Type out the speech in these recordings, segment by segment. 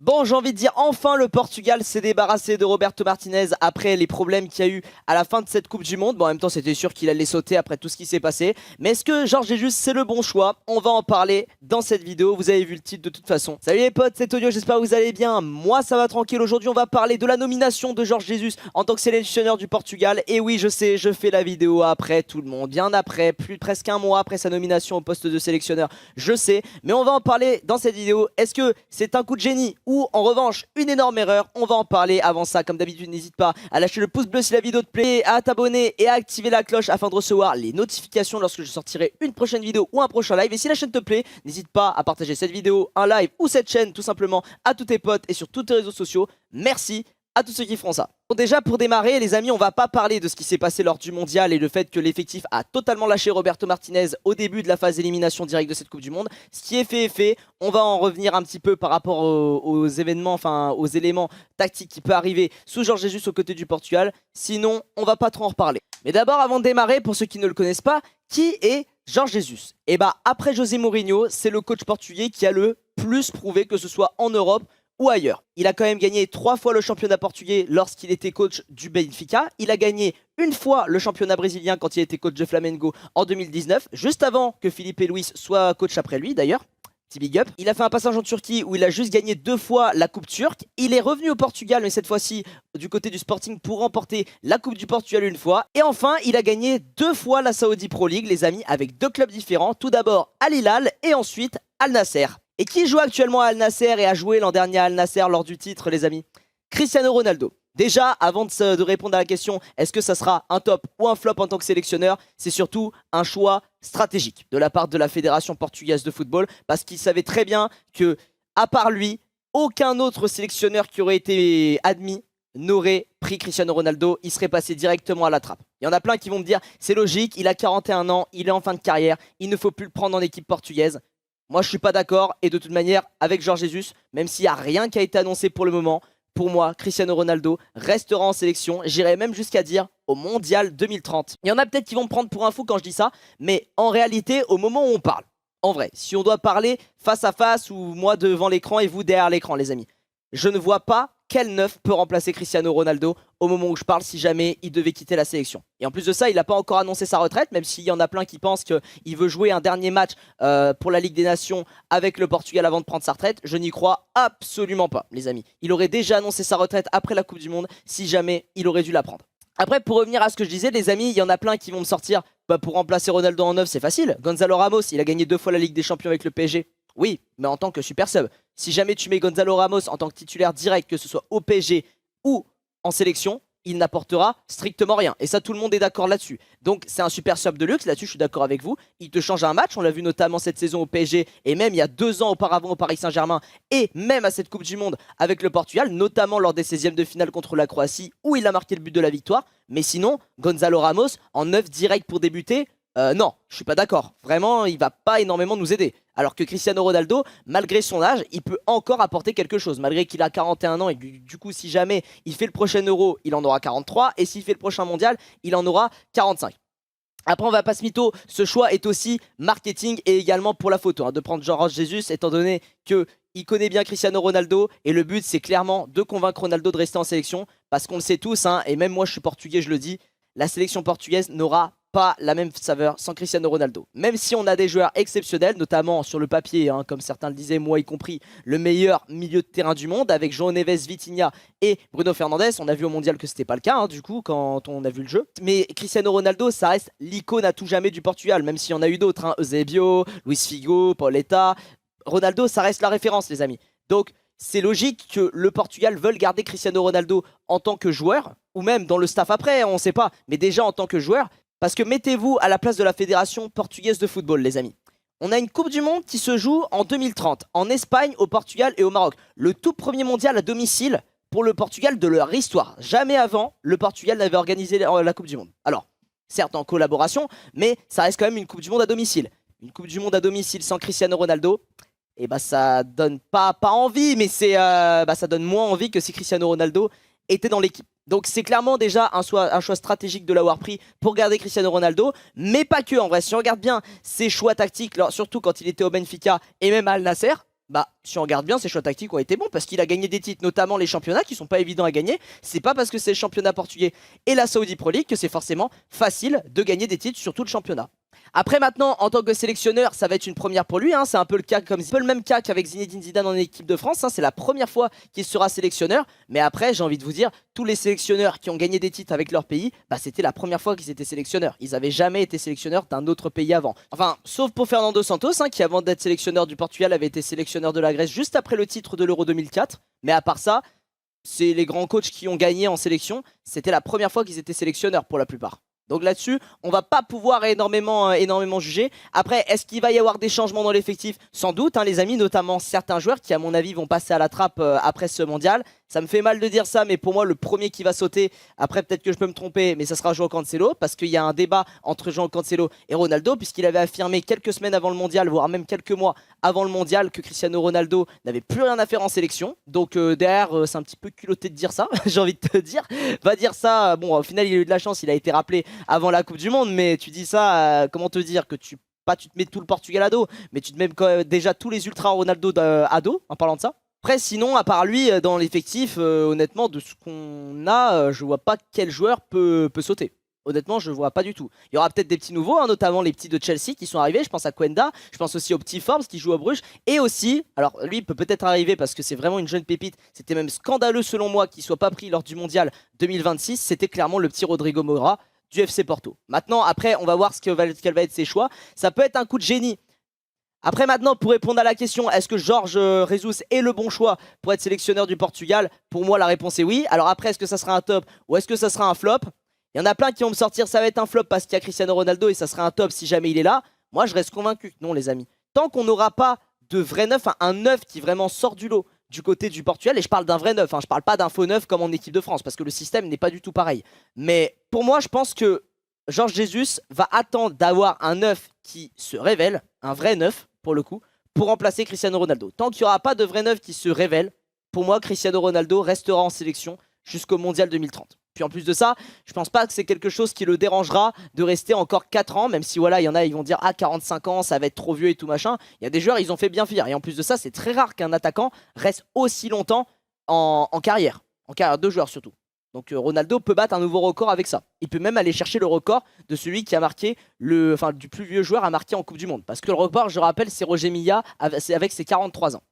Bon, j'ai envie de dire, enfin le Portugal s'est débarrassé de Roberto Martinez après les problèmes qu'il y a eu à la fin de cette Coupe du Monde. Bon, en même temps, c'était sûr qu'il allait sauter après tout ce qui s'est passé. Mais est-ce que Jorge Jesus, c'est le bon choix? On va en parler dans cette vidéo. Vous avez vu le titre de toute façon. Salut les potes, c'est Audio, j'espère que vous allez bien. Moi, ça va tranquille. Aujourd'hui, on va parler de la nomination de Jorge Jesus en tant que sélectionneur du Portugal. Et oui, je sais, je fais la vidéo après tout le monde. Bien après, presque un mois après sa nomination au poste de sélectionneur. Je sais, mais on va en parler dans cette vidéo. Est-ce que c'est un coup de génie ou en revanche une énorme erreur? On va en parler. Avant ça, comme d'habitude, n'hésite pas à lâcher le pouce bleu si la vidéo te plaît, à t'abonner et à activer la cloche afin de recevoir les notifications lorsque je sortirai une prochaine vidéo ou un prochain live. Et si la chaîne te plaît, n'hésite pas à partager cette vidéo, un live ou cette chaîne tout simplement à tous tes potes et sur tous tes réseaux sociaux. Merci à tous ceux qui feront ça. Bon, déjà pour démarrer les amis, on va pas parler de ce qui s'est passé lors du mondial et le fait que l'effectif a totalement lâché Roberto Martinez au début de la phase d'élimination directe de cette Coupe du Monde. Ce qui est fait est fait. On va en revenir un petit peu par rapport aux événements, enfin aux éléments tactiques qui peuvent arriver sous Jorge Jesus aux côtés du Portugal. Sinon, on va pas trop en reparler. Mais d'abord, avant de démarrer, pour ceux qui ne le connaissent pas, qui est Jorge Jesus? Et bah après José Mourinho, c'est le coach portugais qui a le plus prouvé, que ce soit en Europe ou ailleurs. Il a quand même gagné 3 fois le championnat portugais lorsqu'il était coach du Benfica. Il a gagné une fois le championnat brésilien quand il était coach de Flamengo en 2019, juste avant que Filipe Luis soit coach après lui d'ailleurs. Petit big up. Il a fait un passage en Turquie où il a juste gagné 2 fois la Coupe turque. Il est revenu au Portugal, mais cette fois-ci du côté du Sporting pour remporter la Coupe du Portugal une fois. Et enfin, il a gagné 2 fois la Saudi Pro League, les amis, avec 2 clubs différents. Tout d'abord Al Hilal et ensuite Al Nasser. Et qui joue actuellement à Al Nasser et a joué l'an dernier à Al Nasser lors du titre, les amis? Cristiano Ronaldo. Déjà, avant de répondre à la question, est-ce que ça sera un top ou un flop en tant que sélectionneur? C'est surtout un choix stratégique de la part de la Fédération portugaise de football, parce qu'il savait très bien que, à part lui, aucun autre sélectionneur qui aurait été admis n'aurait pris Cristiano Ronaldo. Il serait passé directement à la trappe. Il y en a plein qui vont me dire, c'est logique, il a 41 ans, il est en fin de carrière, il ne faut plus le prendre en équipe portugaise. Moi, je suis pas d'accord, et de toute manière, avec Jorge Jesus, même s'il n'y a rien qui a été annoncé pour le moment, pour moi, Cristiano Ronaldo restera en sélection. J'irais même jusqu'à dire au Mondial 2030. Il y en a peut-être qui vont me prendre pour un fou quand je dis ça, mais en réalité, au moment où on parle, en vrai, si on doit parler face à face ou moi devant l'écran et vous derrière l'écran, les amis, je ne vois pas quel neuf peut remplacer Cristiano Ronaldo au moment où je parle si jamais il devait quitter la sélection. Et en plus de ça, il n'a pas encore annoncé sa retraite, même s'il y en a plein qui pensent qu'il veut jouer un dernier match pour la Ligue des Nations avec le Portugal avant de prendre sa retraite. Je n'y crois absolument pas, les amis. Il aurait déjà annoncé sa retraite après la Coupe du Monde si jamais il aurait dû la prendre. Après, pour revenir à ce que je disais, les amis, il y en a plein qui vont me sortir pour remplacer Ronaldo en neuf, c'est facile. Gonzalo Ramos, il a gagné 2 fois la Ligue des Champions avec le PSG. Oui, mais en tant que super sub. Si jamais tu mets Gonzalo Ramos en tant que titulaire direct, que ce soit au PSG ou en sélection, il n'apportera strictement rien. Et ça, tout le monde est d'accord là-dessus. Donc, c'est un super sub de luxe. Là-dessus, je suis d'accord avec vous. Il te change un match. On l'a vu notamment cette saison au PSG et même il y a 2 ans auparavant au Paris Saint-Germain et même à cette Coupe du Monde avec le Portugal, notamment lors des 16e de finale contre la Croatie où il a marqué le but de la victoire. Mais sinon, Gonzalo Ramos en 9 direct pour débuter, non, je suis pas d'accord. Vraiment, il va pas énormément nous aider. Alors que Cristiano Ronaldo, malgré son âge, il peut encore apporter quelque chose. Malgré qu'il a 41 ans et du coup, si jamais il fait le prochain Euro, il en aura 43. Et s'il fait le prochain Mondial, il en aura 45. Après, on va pas se mytho, ce choix est aussi marketing et également pour la photo. De prendre Jorge Jesus, étant donné qu'il connaît bien Cristiano Ronaldo. Et le but, c'est clairement de convaincre Ronaldo de rester en sélection. Parce qu'on le sait tous, et même moi je suis portugais, je le dis, la sélection portugaise n'aura pas la même saveur sans Cristiano Ronaldo. Même si on a des joueurs exceptionnels, notamment sur le papier, comme certains le disaient, moi y compris, le meilleur milieu de terrain du monde, avec João Neves, Vitinha et Bruno Fernandes. On a vu au mondial que c'était pas le cas, du coup, quand on a vu le jeu. Mais Cristiano Ronaldo, ça reste l'icône à tout jamais du Portugal, même s'il y en a eu d'autres, Eusebio, Luis Figo, Pauleta. Ronaldo, ça reste la référence, les amis. Donc, c'est logique que le Portugal veuille garder Cristiano Ronaldo en tant que joueur, ou même dans le staff après, on ne sait pas, mais déjà en tant que joueur. Parce que mettez-vous à la place de la Fédération portugaise de football, les amis. On a une Coupe du Monde qui se joue en 2030, en Espagne, au Portugal et au Maroc. Le tout premier mondial à domicile pour le Portugal de leur histoire. Jamais avant, le Portugal n'avait organisé la Coupe du Monde. Alors, certes en collaboration, mais ça reste quand même une Coupe du Monde à domicile. Une Coupe du Monde à domicile sans Cristiano Ronaldo, et bah ça donne pas envie, mais ça donne moins envie que si Cristiano Ronaldo était dans l'équipe. Donc c'est clairement déjà un choix stratégique de l'avoir pris pour garder Cristiano Ronaldo, mais pas que en vrai. Si on regarde bien ses choix tactiques, surtout quand il était au Benfica et même à Al Nasser, Bah, si on regarde bien, ses choix tactiques ont été bons parce qu'il a gagné des titres, notamment les championnats qui sont pas évidents à gagner. C'est pas parce que c'est le championnat portugais et la Saudi Pro League que c'est forcément facile de gagner des titres sur tout le championnat. Après maintenant, en tant que sélectionneur, ça va être une première pour lui, hein. C'est un peu le même cas qu'avec Zinedine Zidane en équipe de France, hein. C'est la première fois qu'il sera sélectionneur. Mais après, j'ai envie de vous dire, tous les sélectionneurs qui ont gagné des titres avec leur pays, bah, c'était la première fois qu'ils étaient sélectionneurs. Ils n'avaient jamais été sélectionneurs d'un autre pays avant. Enfin, sauf pour Fernando Santos, hein, qui avant d'être sélectionneur du Portugal avait été sélectionneur de la Grèce juste après le titre de l'Euro 2004. Mais à part ça, c'est les grands coachs qui ont gagné en sélection. C'était la première fois qu'ils étaient sélectionneurs pour la plupart. Donc là-dessus, on va pas pouvoir énormément juger. Après, est-ce qu'il va y avoir des changements dans l'effectif? Sans doute, hein, les amis, notamment certains joueurs qui, à mon avis, vont passer à la trappe après ce mondial. Ça me fait mal de dire ça, mais pour moi, le premier qui va sauter, après peut-être que je peux me tromper, mais ça sera João Cancelo, parce qu'il y a un débat entre João Cancelo et Ronaldo, puisqu'il avait affirmé quelques semaines avant le mondial, voire même quelques mois avant le mondial, que Cristiano Ronaldo n'avait plus rien à faire en sélection. Donc derrière, c'est un petit peu culotté de dire ça, j'ai envie de te dire. Va dire ça, bon, au final, il a eu de la chance, il a été rappelé avant la Coupe du Monde, mais tu dis ça, comment te dire que tu te mets tout le Portugal à dos, mais tu te mets quand même déjà tous les ultras Ronaldo à dos, en parlant de ça. Après, sinon, à part lui, dans l'effectif, honnêtement, de ce qu'on a, je vois pas quel joueur peut sauter. Honnêtement, je vois pas du tout. Il y aura peut-être des petits nouveaux, hein, notamment les petits de Chelsea qui sont arrivés. Je pense à Quenda, je pense aussi au petit Forbes qui joue à Bruges. Et aussi, alors lui il peut peut-être arriver parce que c'est vraiment une jeune pépite. C'était même scandaleux selon moi qu'il soit pas pris lors du mondial 2026. C'était clairement le petit Rodrigo Moura du FC Porto. Maintenant, après, on va voir quel va être ses choix. Ça peut être un coup de génie. Après maintenant, pour répondre à la question, est-ce que Jorge Jesus est le bon choix pour être sélectionneur du Portugal? Pour moi, la réponse est oui. Alors après, est-ce que ça sera un top ou est-ce que ça sera un flop? Il y en a plein qui vont me sortir, ça va être un flop parce qu'il y a Cristiano Ronaldo et ça sera un top si jamais il est là. Moi, je reste convaincu que non, les amis. Tant qu'on n'aura pas de vrai neuf, un neuf qui vraiment sort du lot du côté du Portugal, et je parle d'un vrai neuf, hein, je parle pas d'un faux neuf comme en équipe de France parce que le système n'est pas du tout pareil. Mais pour moi, je pense que Jorge Jesus va attendre d'avoir un neuf qui se révèle, un vrai neuf pour le coup, pour remplacer Cristiano Ronaldo. Tant qu'il n'y aura pas de vrai neuf qui se révèle, pour moi, Cristiano Ronaldo restera en sélection jusqu'au Mondial 2030. Puis en plus de ça, je pense pas que c'est quelque chose qui le dérangera de rester encore 4 ans, même si voilà, il y en a, ils vont dire ah 45 ans, ça va être trop vieux et tout machin. Il y a des joueurs, ils ont fait bien pire. Et en plus de ça, c'est très rare qu'un attaquant reste aussi longtemps en carrière de joueur surtout. Donc Ronaldo peut battre un nouveau record avec ça. Il peut même aller chercher le record de celui qui a marqué du plus vieux joueur à marquer en Coupe du Monde. Parce que le record, je rappelle, c'est Roger Milla avec ses 43 ans.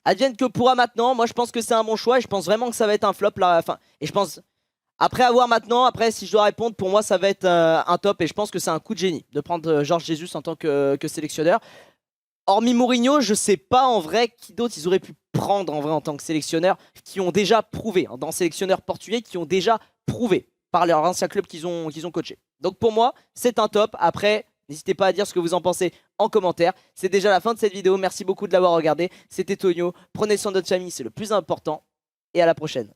Advienne que pourra maintenant, moi je pense que c'est un bon choix et je pense vraiment que ça va être un flop là. Enfin, et je pense, après avoir maintenant, après si je dois répondre, pour moi ça va être un top et je pense que c'est un coup de génie de prendre Jorge Jesus en tant que sélectionneur. Hormis Mourinho, je sais pas en vrai qui d'autre ils auraient pu prendre en vrai en tant que sélectionneur, qui ont déjà prouvé, hein, dans sélectionneurs portugais, qui ont déjà prouvé par leurs anciens clubs qu'ils ont coaché. Donc pour moi, c'est un top. Après, n'hésitez pas à dire ce que vous en pensez en commentaire. C'est déjà la fin de cette vidéo. Merci beaucoup de l'avoir regardé. C'était Tonio. Prenez soin de votre famille, c'est le plus important. Et à la prochaine.